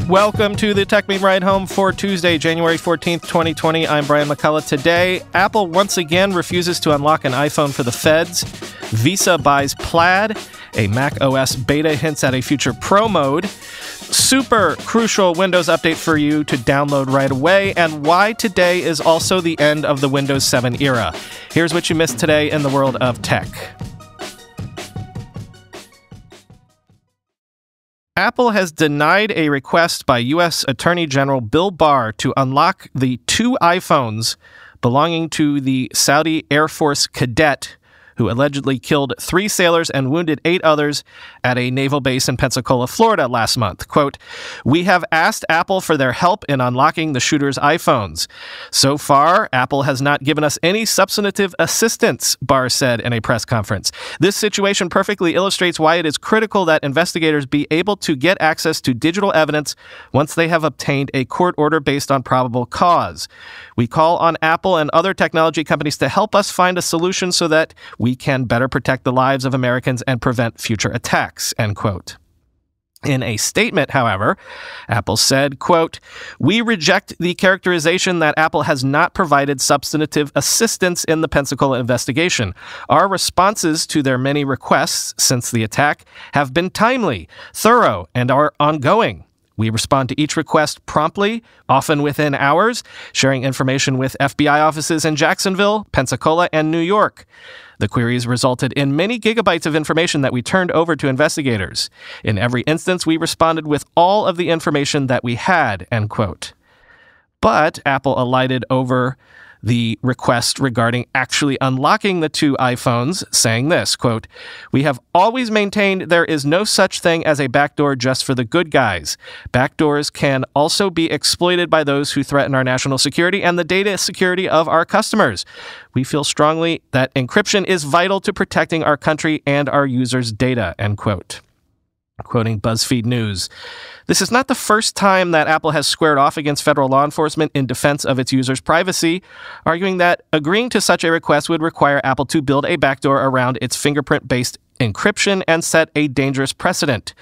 Welcome to the Tech Meme Ride Home for Tuesday, January 14th, 2020. I'm Brian McCullough. Today, Apple once again refuses to unlock an iPhone for the feds. Visa buys Plaid. A macOS beta hints at a future Pro mode. Super crucial Windows update for you to download right away. And why today is also the end of the Windows 7 era. Here's what you missed today in the world of tech. Apple has denied a request by U.S. Attorney General Bill Barr to unlock the two iPhones belonging to the Saudi Air Force cadet who allegedly killed 3 sailors and wounded 8 others at a naval base in Pensacola, Florida last month. Quote, "We have asked Apple for their help in unlocking the shooter's iPhones. So far, Apple has not given us any substantive assistance," Barr said in a press conference. "This situation perfectly illustrates why it is critical that investigators be able to get access to digital evidence once they have obtained a court order based on probable cause. We call on Apple and other technology companies to help us find a solution so that we can better protect the lives of Americans and prevent future attacks," end quote. In a statement, however, Apple said, quote, "We reject the characterization that Apple has not provided substantive assistance in the Pensacola investigation. Our responses to their many requests since the attack have been timely, thorough, and are ongoing. We respond to each request promptly, often within hours, sharing information with FBI offices in Jacksonville, Pensacola, and New York. The queries resulted in many gigabytes of information that we turned over to investigators. In every instance, we responded with all of the information that we had," end quote. But Apple alighted over the request regarding actually unlocking the two iPhones, saying this, quote, "We have always maintained there is no such thing as a backdoor just for the good guys. Backdoors can also be exploited by those who threaten our national security and the data security of our customers. We feel strongly that encryption is vital to protecting our country and our users' data," end quote. Quoting Buzzfeed News, "This is not the first time that Apple has squared off against federal law enforcement in defense of its users' privacy, arguing that agreeing to such a request would require Apple to build a backdoor around its fingerprint-based encryption and set a dangerous precedent.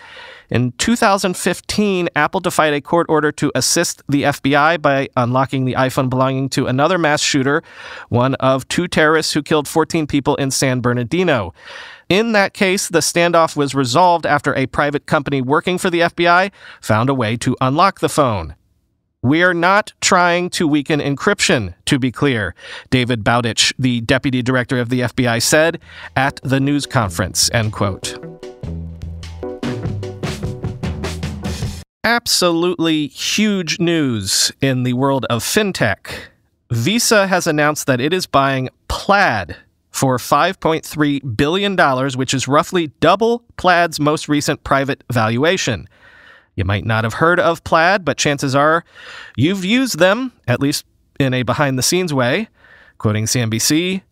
In 2015, Apple defied a court order to assist the FBI by unlocking the iPhone belonging to another mass shooter, one of 2 terrorists who killed 14 people in San Bernardino. In that case, the standoff was resolved after a private company working for the FBI found a way to unlock the phone. We are not trying to weaken encryption, to be clear," David Bowditch, the deputy director of the FBI, said at the news conference, end quote. Absolutely huge news in the world of fintech. Visa has announced that it is buying Plaid for $5.3 billion, which is roughly double Plaid's most recent private valuation. You might not have heard of Plaid, but chances are you've used them, at least in a behind-the-scenes way. Quoting CNBC,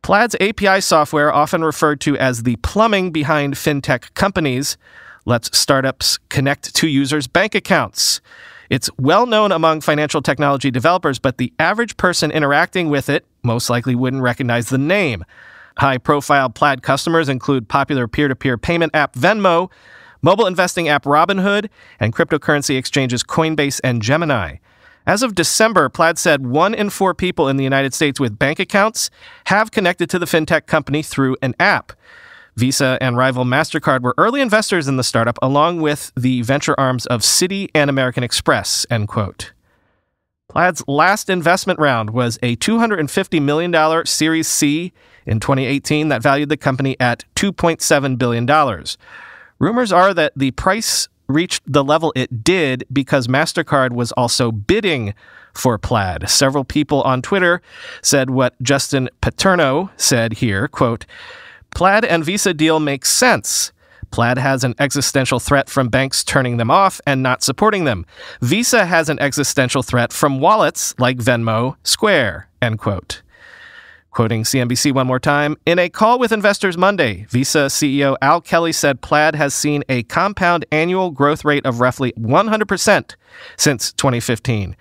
"Plaid's API software, often referred to as the plumbing behind fintech companies, lets startups connect to users' bank accounts. It's well known among financial technology developers, but the average person interacting with it most likely wouldn't recognize the name. High-profile Plaid customers include popular peer-to-peer payment app Venmo, mobile investing app Robinhood, and cryptocurrency exchanges Coinbase and Gemini. As of December, Plaid said 1 in 4 people in the United States with bank accounts have connected to the fintech company through an app. Visa and rival MasterCard were early investors in the startup, along with the venture arms of Citi and American Express," end quote. Plaid's last investment round was a $250 million Series C in 2018 that valued the company at $2.7 billion. Rumors are that the price reached the level it did because MasterCard was also bidding for Plaid. Several people on Twitter said what Justin Paterno said here, quote, "Plaid and Visa deal makes sense. Plaid has an existential threat from banks turning them off and not supporting them. Visa has an existential threat from wallets like Venmo, Square," end quote. Quoting CNBC one more time, "In a call with investors Monday, Visa CEO Al Kelly said Plaid has seen a compound annual growth rate of roughly 100% since 2015.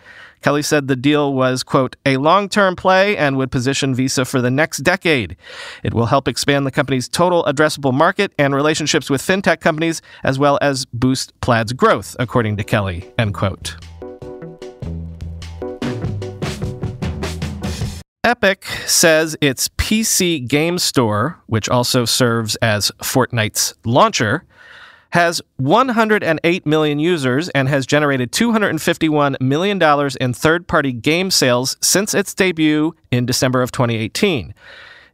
Kelly said the deal was, quote, a long-term play and would position Visa for the next decade. It will help expand the company's total addressable market and relationships with fintech companies, as well as boost Plaid's growth, according to Kelly, end quote. Epic says its PC game store, which also serves as Fortnite's launcher, has 108 million users and has generated $251 million in third-party game sales since its debut in December of 2018.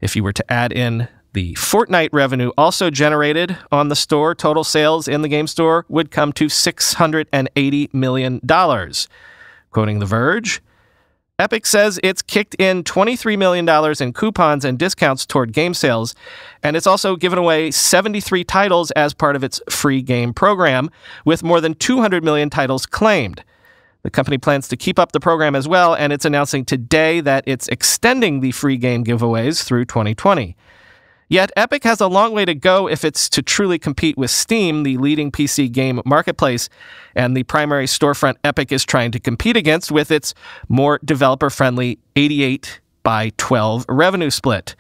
If you were to add in the Fortnite revenue also generated on the store, total sales in the game store would come to $680 million. Quoting The Verge, Epic says it's kicked in $23 million in coupons and discounts toward game sales, and it's also given away 73 titles as part of its free game program, with more than 200 million titles claimed. The company plans to keep up the program as well, and it's announcing today that it's extending the free game giveaways through 2020. Yet Epic has a long way to go if it's to truly compete with Steam, the leading PC game marketplace, and the primary storefront Epic is trying to compete against with its more developer-friendly 88/12 revenue split.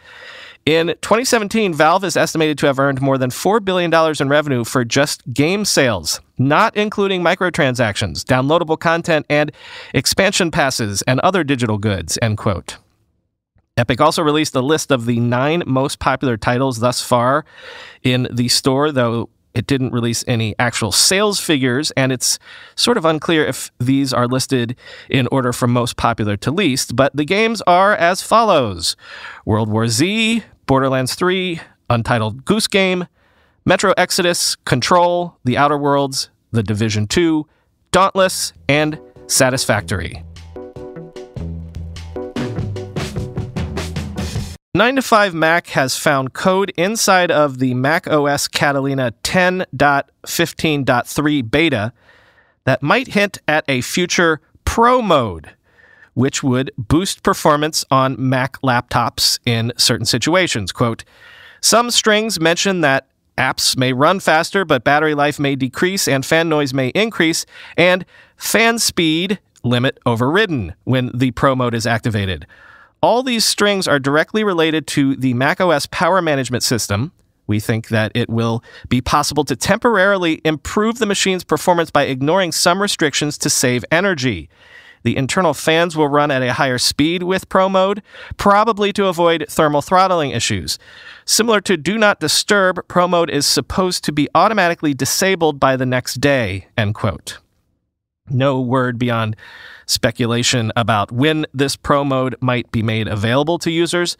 In 2017, Valve is estimated to have earned more than $4 billion in revenue for just game sales, not including microtransactions, downloadable content, and expansion passes and other digital goods, end quote. Epic also released a list of the 9 most popular titles thus far in the store, though it didn't release any actual sales figures, and it's sort of unclear if these are listed in order from most popular to least, but the games are as follows: World War Z, Borderlands 3, Untitled Goose Game, Metro Exodus, Control, The Outer Worlds, The Division 2, Dauntless, and Satisfactory. 9to5Mac has found code inside of the macOS Catalina 10.15.3 beta that might hint at a future Pro mode, which would boost performance on Mac laptops in certain situations. Quote, some strings mention that apps may run faster, but battery life may decrease and fan noise may increase, and fan speed limit overridden when the Pro mode is activated. All these strings are directly related to the macOS power management system. We think that it will be possible to temporarily improve the machine's performance by ignoring some restrictions to save energy. The internal fans will run at a higher speed with Pro mode, probably to avoid thermal throttling issues. Similar to Do Not Disturb, Pro mode is supposed to be automatically disabled by the next day, end quote. No word beyond speculation about when this Pro mode might be made available to users.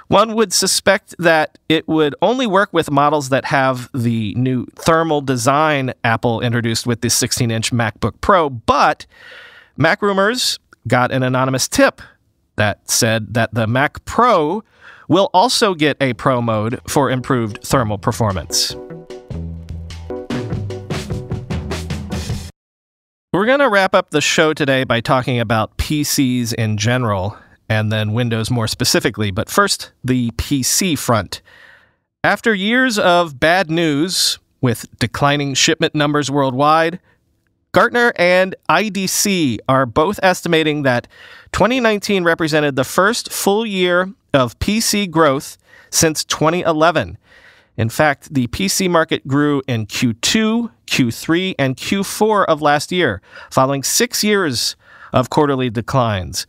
One would suspect that it would only work with models that have the new thermal design Apple introduced with the 16-inch MacBook Pro, but Mac Rumors got an anonymous tip that said that the Mac Pro will also get a Pro mode for improved thermal performance. We're going to wrap up the show today by talking about PCs in general, and then Windows more specifically. But first, the PC front. After years of bad news with declining shipment numbers worldwide, Gartner and IDC are both estimating that 2019 represented the first full year of PC growth since 2011. In fact, the PC market grew in Q2, Q3, and Q4 of last year, following 6 years of quarterly declines.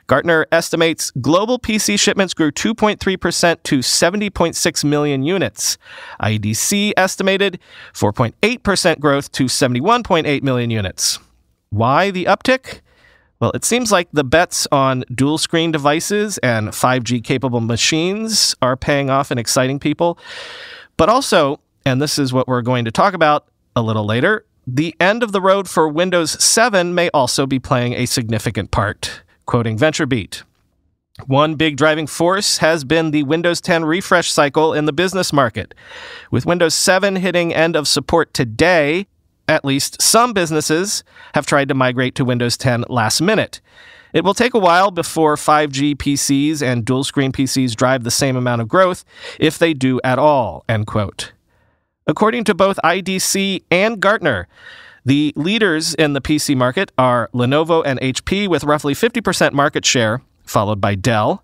Gartner estimates global PC shipments grew 2.3% to 70.6 million units. IDC estimated 4.8% growth to 71.8 million units. Why the uptick? Well, it seems like the bets on dual-screen devices and 5G-capable machines are paying off and exciting people. But also, and this is what we're going to talk about a little later, the end of the road for Windows 7 may also be playing a significant part. Quoting VentureBeat, one big driving force has been the Windows 10 refresh cycle in the business market. With Windows 7 hitting end of support today, at least some businesses have tried to migrate to Windows 10 last minute. It will take a while before 5G PCs and dual-screen PCs drive the same amount of growth, if they do at all, end quote. According to both IDC and Gartner, The leaders in the PC market are Lenovo and HP with roughly 50% market share, followed by Dell.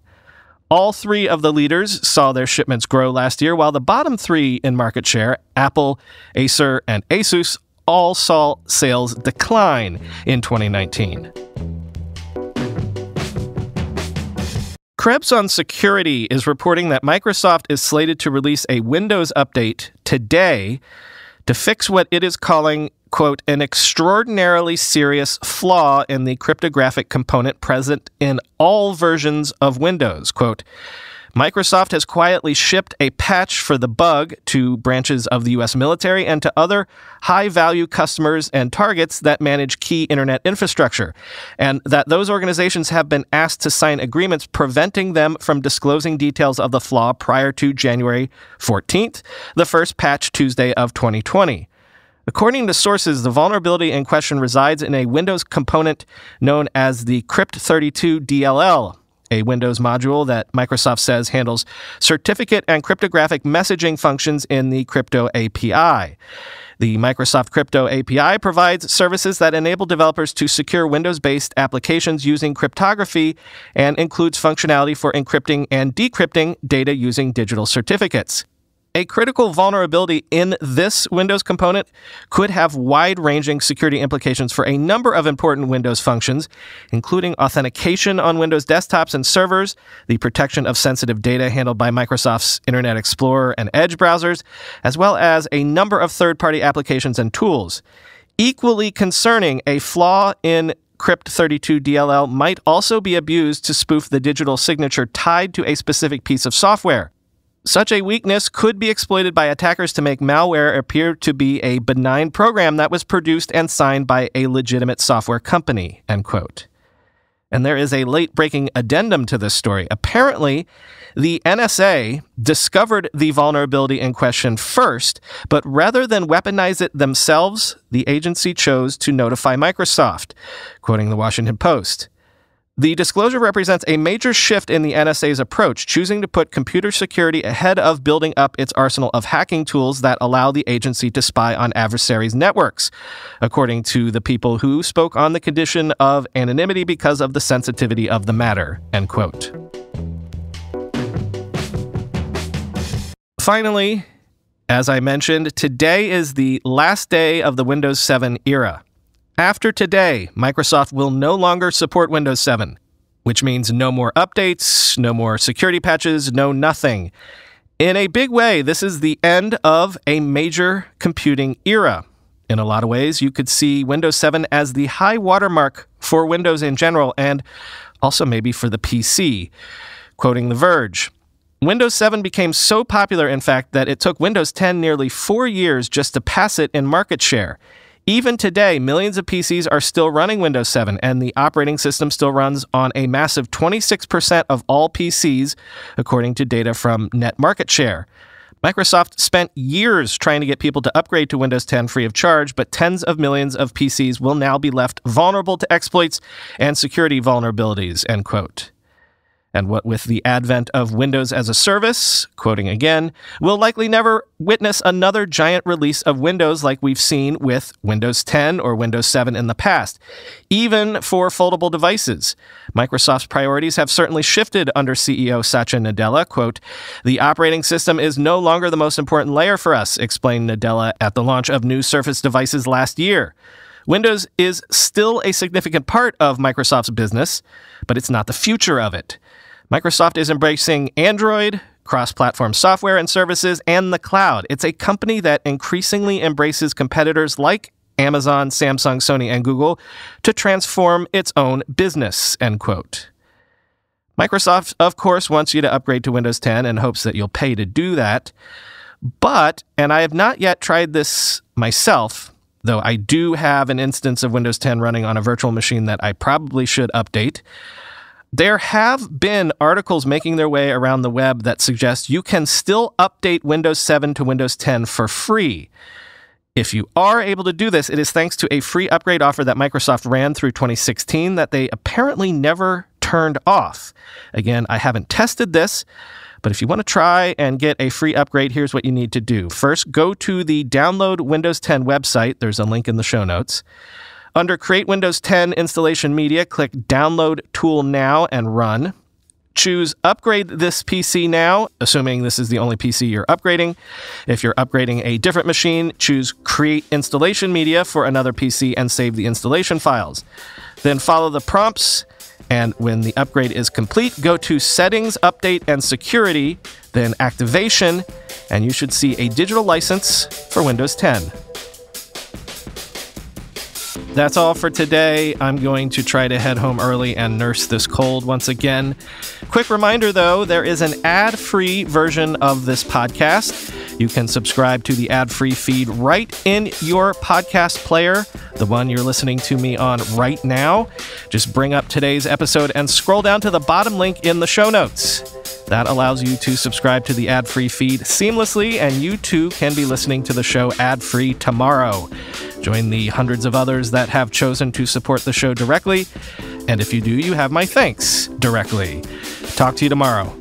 All three of the leaders saw their shipments grow last year, while the bottom three in market share, Apple, Acer, and Asus, all saw sales decline in 2019. KrebsOnSecurity is reporting that Microsoft is slated to release a Windows update today to fix what it is calling, quote, an extraordinarily serious flaw in the cryptographic component present in all versions of Windows. Quote, Microsoft has quietly shipped a patch for the bug to branches of the U.S. military and to other high-value customers and targets that manage key internet infrastructure, and that those organizations have been asked to sign agreements preventing them from disclosing details of the flaw prior to January 14th, the first patch Tuesday of 2020. According to sources, the vulnerability in question resides in a Windows component known as the Crypt32 DLL, a Windows module that Microsoft says handles certificate and cryptographic messaging functions in the Crypto API. The Microsoft Crypto API provides services that enable developers to secure Windows-based applications using cryptography and includes functionality for encrypting and decrypting data using digital certificates. A critical vulnerability in this Windows component could have wide-ranging security implications for a number of important Windows functions, including authentication on Windows desktops and servers, the protection of sensitive data handled by Microsoft's Internet Explorer and Edge browsers, as well as a number of third-party applications and tools. Equally concerning, a flaw in Crypt32 DLL might also be abused to spoof the digital signature tied to a specific piece of software. Such a weakness could be exploited by attackers to make malware appear to be a benign program that was produced and signed by a legitimate software company, end quote. And there is a late-breaking addendum to this story. Apparently, the NSA discovered the vulnerability in question first, but rather than weaponize it themselves, the agency chose to notify Microsoft, quoting the Washington Post. The disclosure represents a major shift in the NSA's approach, choosing to put computer security ahead of building up its arsenal of hacking tools that allow the agency to spy on adversaries' networks, according to the people who spoke on the condition of anonymity because of the sensitivity of the matter, end quote. Finally, as I mentioned, today is the last day of the Windows 7 era. After today, Microsoft will no longer support Windows 7, which means no more updates, no more security patches, no nothing. In a big way, this is the end of a major computing era. In a lot of ways, you could see Windows 7 as the high watermark for Windows in general and also maybe for the PC. Quoting The Verge, Windows 7 became so popular, in fact, that it took Windows 10 nearly 4 years just to pass it in market share. Even today, millions of PCs are still running Windows 7, and the operating system still runs on a massive 26% of all PCs, according to data from Net Market Share. Microsoft spent years trying to get people to upgrade to Windows 10 free of charge, but tens of millions of PCs will now be left vulnerable to exploits and security vulnerabilities, end quote. And what with the advent of Windows as a service, quoting again, we'll likely never witness another giant release of Windows like we've seen with Windows 10 or Windows 7 in the past, even for foldable devices. Microsoft's priorities have certainly shifted under CEO Satya Nadella. Quote, the operating system is no longer the most important layer for us, explained Nadella at the launch of new Surface devices last year. Windows is still a significant part of Microsoft's business, but it's not the future of it. Microsoft is embracing Android, cross-platform software and services, and the cloud. It's a company that increasingly embraces competitors like Amazon, Samsung, Sony, and Google to transform its own business, end quote. Microsoft, of course, wants you to upgrade to Windows 10 and hopes that you'll pay to do that. But, and I have not yet tried this myself, though I do have an instance of Windows 10 running on a virtual machine that I probably should update, there have been articles making their way around the web that suggest you can still update Windows 7 to Windows 10 for free. If you are able to do this, it is thanks to a free upgrade offer that Microsoft ran through 2016 that they apparently never turned off. Again, I haven't tested this, But if you want to try and get a free upgrade, here's what you need to do. First, go to the Download Windows 10 website. There's a link in the show notes. Under Create Windows 10 Installation Media, click Download Tool Now and Run. Choose Upgrade this PC now, assuming this is the only PC you're upgrading. If you're upgrading a different machine, choose Create Installation Media for another PC and save the installation files. Then follow the prompts, and when the upgrade is complete, go to Settings, Update, and Security, then Activation, and you should see a digital license for Windows 10. That's all for today. I'm going to try to head home early and nurse this cold once again. Quick reminder, though, there is an ad-free version of this podcast. You can subscribe to the ad-free feed right in your podcast player, the one you're listening to me on right now. Just bring up today's episode and scroll down to the bottom link in the show notes. That allows you to subscribe to the ad-free feed seamlessly, and you too can be listening to the show ad-free tomorrow. Join the hundreds of others that have chosen to support the show directly, and if you do, you have my thanks directly. Talk to you tomorrow.